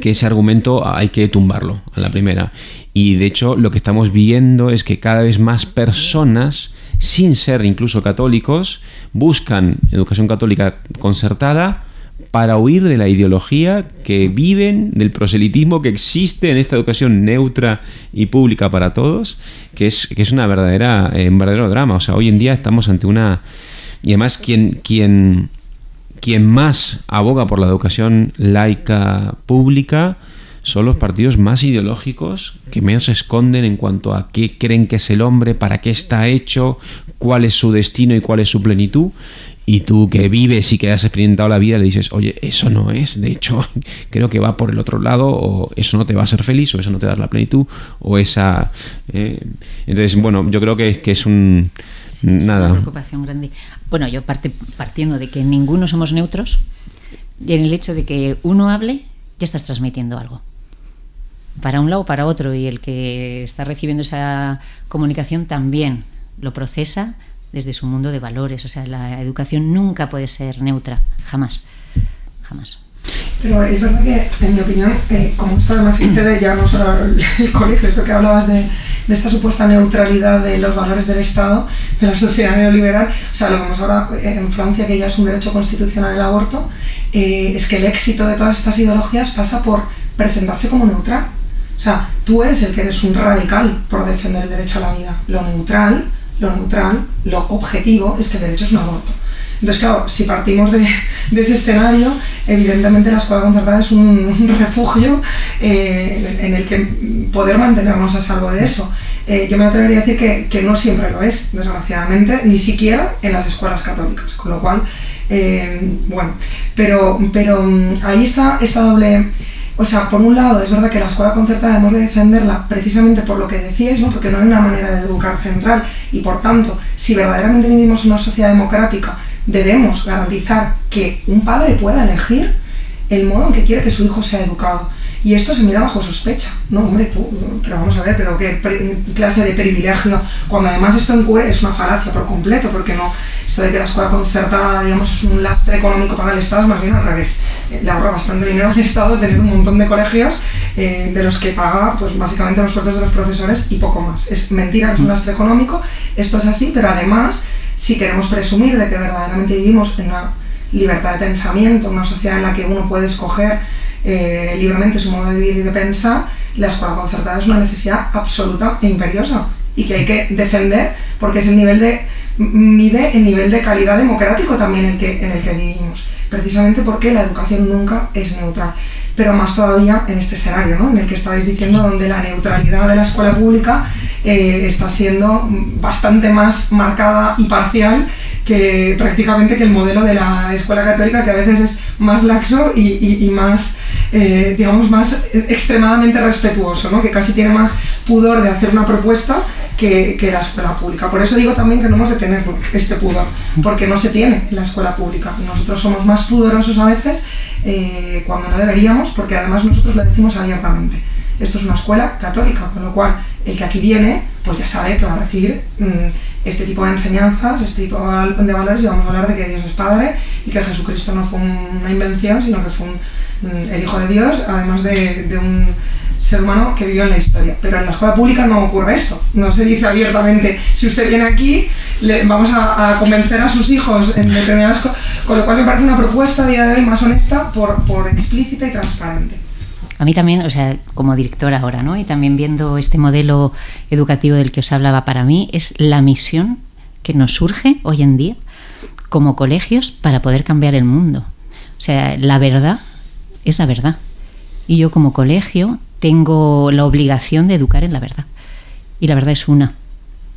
ese argumento hay que tumbarlo a la primera, y de hecho lo que estamos viendo es que cada vez más personas, sin ser incluso católicos, buscan educación católica concertada para huir de la ideología que viven, del proselitismo que existe en esta educación neutra y pública para todos, que es un verdadero drama. O sea, hoy en día estamos ante una... Y además quien más aboga por la educación laica pública son los partidos más ideológicos, que menos se esconden en cuanto a qué creen que es el hombre, para qué está hecho, cuál es su destino y cuál es su plenitud. Y tú que vives y que has experimentado la vida le dices, oye, eso no es, de hecho creo que va por el otro lado, o eso no te va a hacer feliz, o eso no te va a dar la plenitud, o esa... Entonces, bueno, yo creo que es un... Sí, nada. Es una preocupación grande. Bueno, yo partiendo de que ninguno somos neutros, y en el hecho de que uno hable, ya estás transmitiendo algo. Para un lado o para otro, y el que está recibiendo esa comunicación también lo procesa desde su mundo de valores. O sea, la educación nunca puede ser neutra, jamás. Pero es verdad que, en mi opinión, como esto además excede ya no solo el colegio, esto que hablabas de esta supuesta neutralidad de los valores del Estado, de la sociedad neoliberal, o sea, lo que vemos ahora en Francia, que ya es un derecho constitucional el aborto, es que el éxito de todas estas ideologías pasa por presentarse como neutral. O sea, tú eres el que eres un radical por defender el derecho a la vida. Lo neutral, lo objetivo es que el derecho es un aborto. Entonces, claro, si partimos de ese escenario, evidentemente la escuela concertada es un refugio en el que poder mantenernos a salvo de eso. Yo me atrevería a decir que no siempre lo es, desgraciadamente, ni siquiera en las escuelas católicas, con lo cual, bueno, pero ahí está esta doble... O sea, por un lado, es verdad que la escuela concertada debemos de defenderla precisamente por lo que decíais, ¿no? Porque no hay una manera de educar central, y por tanto, si verdaderamente vivimos en una sociedad democrática, debemos garantizar que un padre pueda elegir el modo en que quiere que su hijo sea educado. Y esto se mira bajo sospecha. No, hombre, pero vamos a ver, pero qué clase de privilegio, cuando además esto encubre es una falacia por completo, porque no, esto de que la escuela concertada, digamos, es un lastre económico para el Estado, es más bien al revés. Le ahorra bastante dinero al Estado tener un montón de colegios de los que paga, pues básicamente los sueldos de los profesores y poco más. Es mentira, es un lastre económico, esto es así, pero además, si queremos presumir de que verdaderamente vivimos en una libertad de pensamiento, una sociedad en la que uno puede escoger libremente su modo de vivir y de pensar, la escuela concertada es una necesidad absoluta e imperiosa, y que hay que defender, porque es mide el nivel de calidad democrático también en el que vivimos, precisamente porque la educación nunca es neutral. Pero más todavía en este escenario, ¿no? En el que estabais diciendo, donde la neutralidad de la escuela pública está siendo bastante más marcada y parcial que prácticamente que el modelo de la escuela católica, que a veces es más laxo y más, digamos, más extremadamente respetuoso, ¿no? Que casi tiene más pudor de hacer una propuesta que la escuela pública. Por eso digo también que no hemos de tener este pudor, porque no se tiene en la escuela pública. Nosotros somos más pudorosos a veces cuando no deberíamos, porque además nosotros lo decimos abiertamente. Esto es una escuela católica, con lo cual el que aquí viene, pues ya sabe que va a recibir este tipo de enseñanzas, este tipo de valores, y vamos a hablar de que Dios es Padre y que Jesucristo no fue una invención, sino que fue el Hijo de Dios, además de un ser humano que vivió en la historia. Pero en la escuela pública no ocurre esto, no se dice abiertamente, si usted viene aquí, vamos a convencer a sus hijos en determinadas cosas, con lo cual me parece una propuesta a día de hoy más honesta por explícita y transparente. A mí también, o sea, como directora ahora, ¿no? Y también viendo este modelo educativo del que os hablaba, para mí es la misión que nos surge hoy en día como colegios para poder cambiar el mundo. O sea, la verdad es la verdad. Y yo como colegio tengo la obligación de educar en la verdad. Y la verdad es una.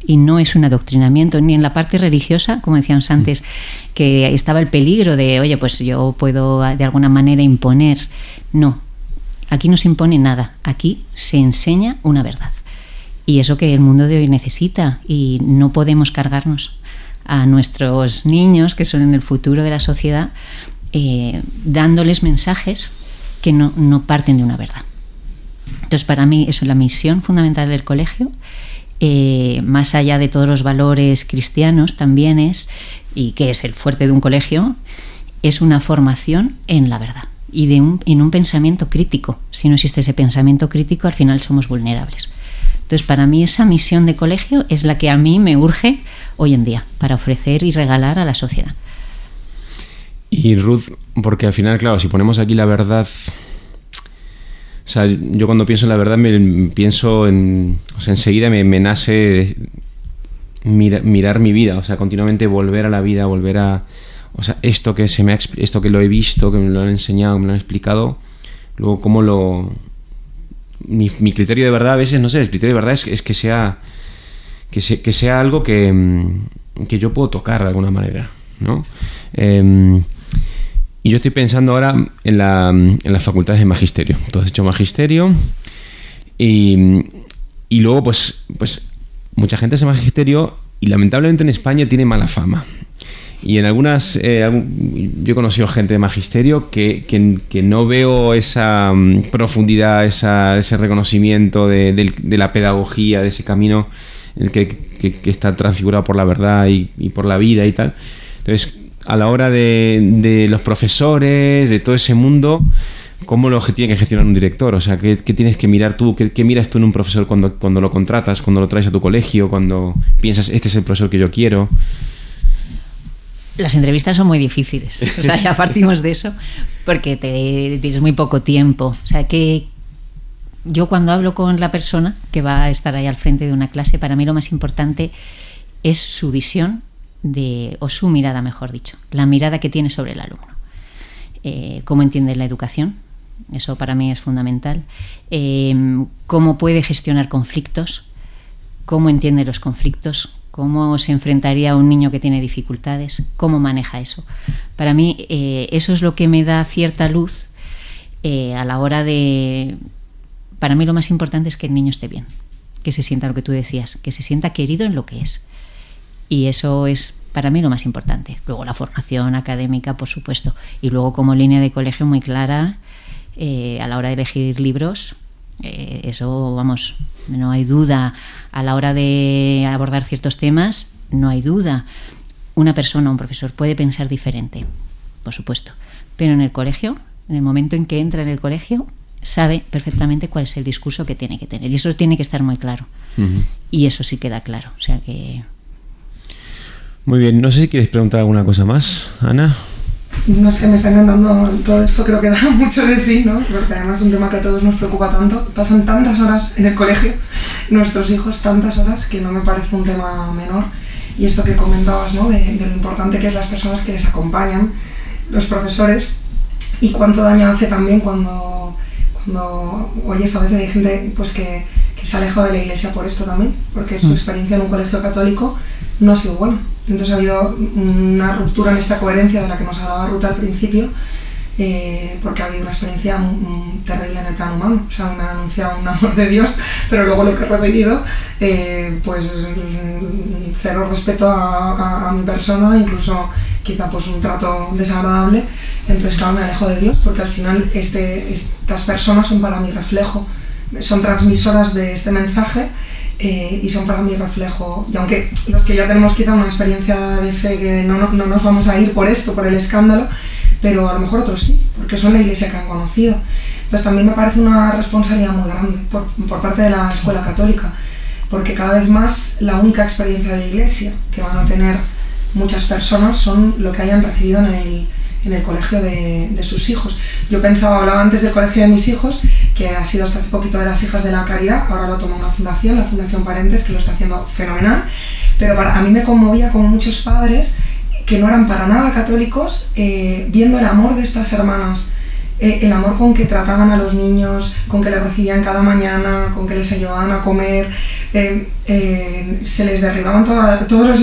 Y no es un adoctrinamiento, ni en la parte religiosa, como decíamos antes, que estaba el peligro de, oye, pues yo puedo de alguna manera imponer. No. Aquí no se impone nada, aquí se enseña una verdad. Y eso que el mundo de hoy necesita, y no podemos cargarnos a nuestros niños, que son en el futuro de la sociedad, dándoles mensajes que no parten de una verdad. Entonces, para mí, eso es la misión fundamental del colegio, más allá de todos los valores cristianos, también es, y que es el fuerte de un colegio, es una formación en la verdad. Y en un pensamiento crítico. Si no existe ese pensamiento crítico, al final somos vulnerables. Entonces, para mí esa misión de colegio es la que a mí me urge hoy en día para ofrecer y regalar a la sociedad. Y Ruth, porque al final, claro, si ponemos aquí la verdad, o sea, yo cuando pienso en la verdad pienso en, o sea, enseguida me nace mirar mi vida, o sea, continuamente volver a la vida, volver a, o sea, esto que lo he visto, que me lo han enseñado, que me lo han explicado, luego cómo mi criterio de verdad a veces, no sé, el criterio de verdad es que sea algo que yo puedo tocar de alguna manera, ¿no? Y yo estoy pensando ahora en las facultades de magisterio. Tú has hecho magisterio y luego pues mucha gente hace magisterio y lamentablemente en España tiene mala fama. Y en algunas, yo he conocido gente de magisterio que no veo esa profundidad, ese reconocimiento de la pedagogía, de ese camino que está transfigurado por la verdad y por la vida y tal. Entonces, a la hora de los profesores, de todo ese mundo, ¿cómo lo tiene que gestionar un director? O sea, ¿qué tienes que mirar tú? ¿Qué miras tú en un profesor cuando lo contratas, cuando lo traes a tu colegio, cuando piensas, este es el profesor que yo quiero? Las entrevistas son muy difíciles, o sea, ya partimos de eso, porque tienes muy poco tiempo. O sea, que yo cuando hablo con la persona que va a estar ahí al frente de una clase, para mí lo más importante es su visión o su mirada, mejor dicho, la mirada que tiene sobre el alumno. Cómo entiende la educación, eso para mí es fundamental. Cómo puede gestionar conflictos, cómo entiende los conflictos, cómo se enfrentaría a un niño que tiene dificultades, cómo maneja eso. Para mí eso es lo que me da cierta luz a la hora de... Para mí lo más importante es que el niño esté bien, que se sienta lo que tú decías, que se sienta querido en lo que es. Y eso es para mí lo más importante. Luego la formación académica, por supuesto. Y luego como línea de colegio muy clara a la hora de elegir libros. Eso, vamos, no hay duda. A la hora de abordar ciertos temas, no hay duda. Una persona, un profesor, puede pensar diferente, por supuesto. Pero en el colegio, en el momento en que entra en el colegio, sabe perfectamente cuál es el discurso que tiene que tener. Y eso tiene que estar muy claro. Uh-huh. Y eso sí queda claro. O sea que... Muy bien. No sé si quieres preguntar alguna cosa más, Ana. No sé, me está encantando todo esto, creo que da mucho de sí, ¿no? Porque además es un tema que a todos nos preocupa tanto. Pasan tantas horas en el colegio, nuestros hijos, tantas horas, que no me parece un tema menor. Y esto que comentabas, ¿no? De lo importante que es las personas que les acompañan, los profesores, y cuánto daño hace también cuando oyes, a veces hay gente pues que se ha alejado de la iglesia por esto también, porque su experiencia en un colegio católico no ha sido buena. Entonces ha habido una ruptura en esta coherencia de la que nos hablaba Ruth al principio, porque ha habido una experiencia terrible en el plano humano. O sea, me han anunciado un amor de Dios, pero luego lo que he recibido, pues cero respeto a mi persona, incluso quizá pues un trato desagradable. Entonces, claro, me alejo de Dios, porque al final estas personas son para mi reflejo, son transmisoras de este mensaje. Y son para mí reflejo, y aunque los que ya tenemos quizá una experiencia de fe que no nos vamos a ir por esto, por el escándalo, pero a lo mejor otros sí, porque son la iglesia que han conocido. Entonces también me parece una responsabilidad muy grande por parte de la escuela católica, porque cada vez más la única experiencia de iglesia que van a tener muchas personas son lo que hayan recibido en el colegio de sus hijos. Yo hablaba antes del colegio de mis hijos, que ha sido hasta hace poquito de las Hijas de la Caridad, ahora lo toma una fundación, la Fundación Parentes, que lo está haciendo fenomenal, pero a mí me conmovía como muchos padres que no eran para nada católicos, viendo el amor de estas hermanas, el amor con que trataban a los niños, con que les recibían cada mañana, con que les ayudaban a comer, se les derribaban todos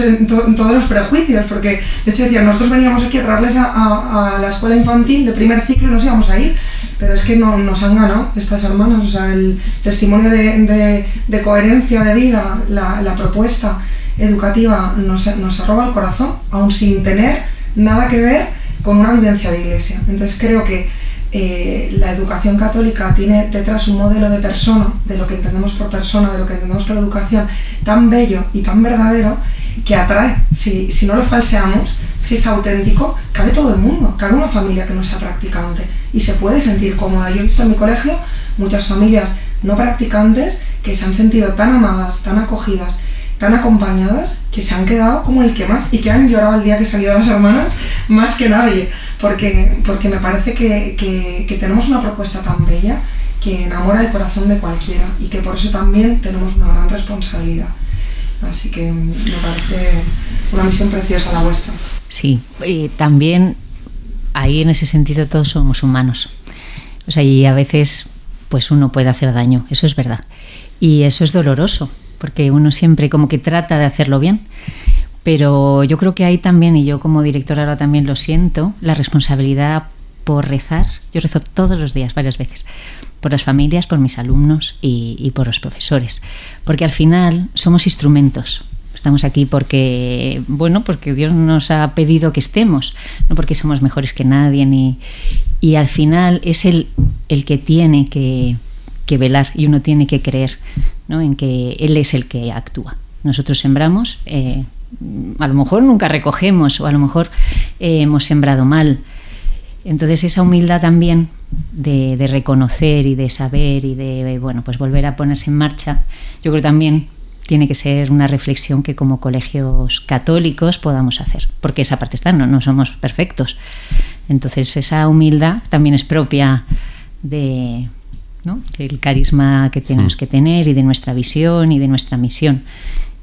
los prejuicios, porque de hecho decían, nosotros veníamos aquí a traerles a la escuela infantil de primer ciclo y nos íbamos a ir, pero es que nos han ganado estas hermanas, o sea, el testimonio de coherencia de vida, la propuesta educativa nos arroba el corazón, aún sin tener nada que ver con una vivencia de iglesia. Entonces creo que la educación católica tiene detrás un modelo de persona, de lo que entendemos por persona, de lo que entendemos por educación, tan bello y tan verdadero, que atrae. Si no lo falseamos, si es auténtico, cabe todo el mundo, cabe una familia que no sea practicante y se puede sentir cómoda. Yo he visto en mi colegio muchas familias no practicantes que se han sentido tan amadas, tan acogidas, tan acompañadas, que se han quedado como el que más, y que han llorado el día que salieron las hermanas más que nadie, porque me parece que tenemos una propuesta tan bella que enamora el corazón de cualquiera, y que por eso también tenemos una gran responsabilidad. Así que me parece una misión preciosa la vuestra. Sí, también ahí en ese sentido todos somos humanos, o sea, y a veces pues uno puede hacer daño, eso es verdad, y eso es doloroso, porque uno siempre como que trata de hacerlo bien, pero yo creo que hay también, y yo como directora ahora también lo siento, la responsabilidad por rezar. Yo rezo todos los días, varias veces, por las familias, por mis alumnos y por los profesores, porque al final somos instrumentos. Estamos aquí porque Dios nos ha pedido que estemos, no porque somos mejores que nadie, y al final es el que tiene que velar, y uno tiene que creer, ¿no?, en que Él es el que actúa. Nosotros sembramos, a lo mejor nunca recogemos, o a lo mejor hemos sembrado mal. Entonces esa humildad también de reconocer y de saber y de pues volver a ponerse en marcha, yo creo también tiene que ser una reflexión que como colegios católicos podamos hacer, porque esa parte está, no somos perfectos. Entonces esa humildad también es propia del carisma que tenemos que tener, y de nuestra visión y de nuestra misión.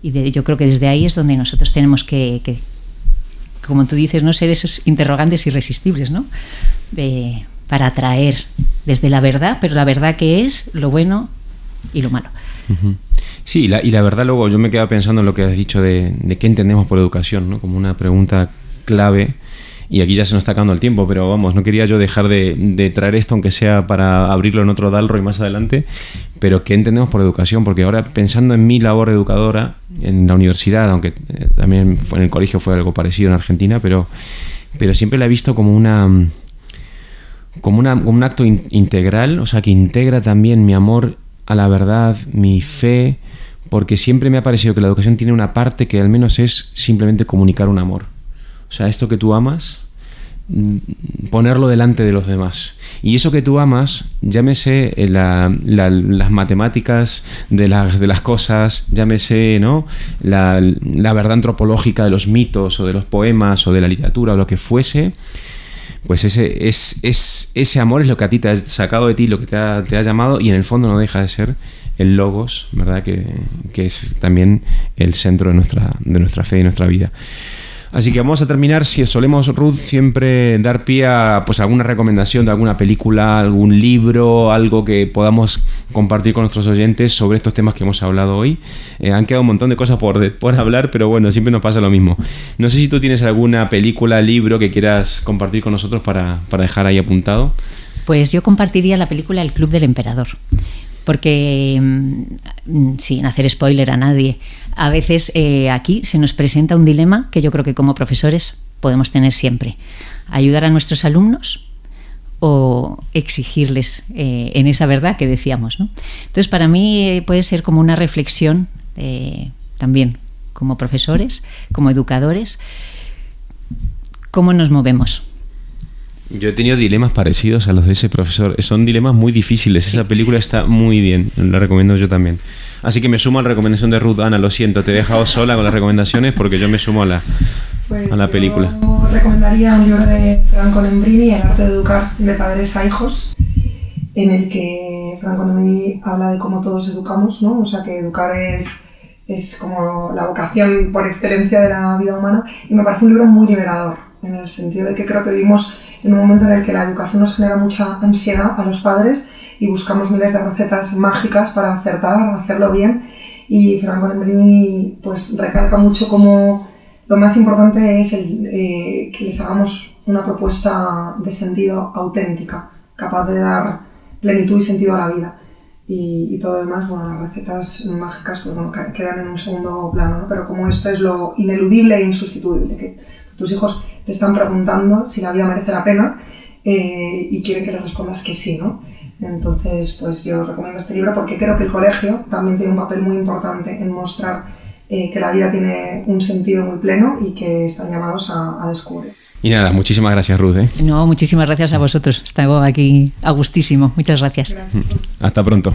Y yo creo que desde ahí es donde nosotros tenemos que como tú dices, no ser esos interrogantes irresistibles, ¿no? Para atraer desde la verdad, pero la verdad que es lo bueno y lo malo. Sí, y la verdad, luego yo me quedaba pensando en lo que has dicho de qué entendemos por educación, ¿no? Como una pregunta clave. Y aquí ya se nos está acabando el tiempo, pero vamos, no quería yo dejar de traer esto, aunque sea para abrirlo en otro Dalroy más adelante. Pero ¿qué entendemos por educación? Porque ahora, pensando en mi labor educadora en la universidad, aunque también en el colegio fue algo parecido en Argentina, pero siempre la he visto como un acto integral, o sea, que integra también mi amor a la verdad, mi fe, porque siempre me ha parecido que la educación tiene una parte que al menos es simplemente comunicar un amor. O sea, esto que tú amas, ponerlo delante de los demás. Y eso que tú amas, llámese las matemáticas de las cosas, llámese, ¿no?, la verdad antropológica de los mitos o de los poemas o de la literatura o lo que fuese, pues ese amor es lo que a ti te ha sacado de ti, lo que te ha llamado, y en el fondo no deja de ser el logos, ¿verdad?, que es también el centro de nuestra fe y nuestra vida. Así que vamos a terminar, si solemos, Ruth, siempre dar pie a pues alguna recomendación de alguna película, algún libro, algo que podamos compartir con nuestros oyentes sobre estos temas que hemos hablado hoy. Han quedado un montón de cosas por hablar, pero bueno, siempre nos pasa lo mismo. No sé si tú tienes alguna película, libro que quieras compartir con nosotros para dejar ahí apuntado. Pues yo compartiría la película El Club del Emperador. Porque, sin hacer spoiler a nadie, a veces aquí se nos presenta un dilema que yo creo que como profesores podemos tener siempre: ayudar a nuestros alumnos o exigirles en esa verdad que decíamos, ¿no? Entonces, para mí puede ser como una reflexión también como profesores, como educadores, cómo nos movemos. Yo he tenido dilemas parecidos a los de ese profesor. Son dilemas muy difíciles. Esa película está muy bien. La recomiendo yo también. Así que me sumo a la recomendación de Ruth. Ana, lo siento, te he dejado sola con las recomendaciones porque yo me sumo a la película. Yo recomendaría un libro de Franco Nembrini, El arte de educar de padres a hijos, en el que Franco Nembrini habla de cómo todos educamos, ¿no? O sea, que educar es como la vocación por excelencia de la vida humana, y me parece un libro muy liberador, en el sentido de que creo que vivimos en un momento en el que la educación nos genera mucha ansiedad a los padres y buscamos miles de recetas mágicas para acertar, hacerlo bien, y Franco Nembrini pues recalca mucho como lo más importante es que les hagamos una propuesta de sentido auténtica, capaz de dar plenitud y sentido a la vida. Y todo lo demás, bueno, las recetas mágicas pues bueno, quedan en un segundo plano, ¿no? Pero como esto es lo ineludible e insustituible, que tus hijos te están preguntando si la vida merece la pena y quieren que les respondas que sí, ¿no? Entonces, pues yo recomiendo este libro porque creo que el colegio también tiene un papel muy importante en mostrar que la vida tiene un sentido muy pleno y que están llamados a descubrir. Y nada, muchísimas gracias, Ruth. No, muchísimas gracias a vosotros. Estaba aquí a gustísimo. Muchas gracias. Hasta pronto.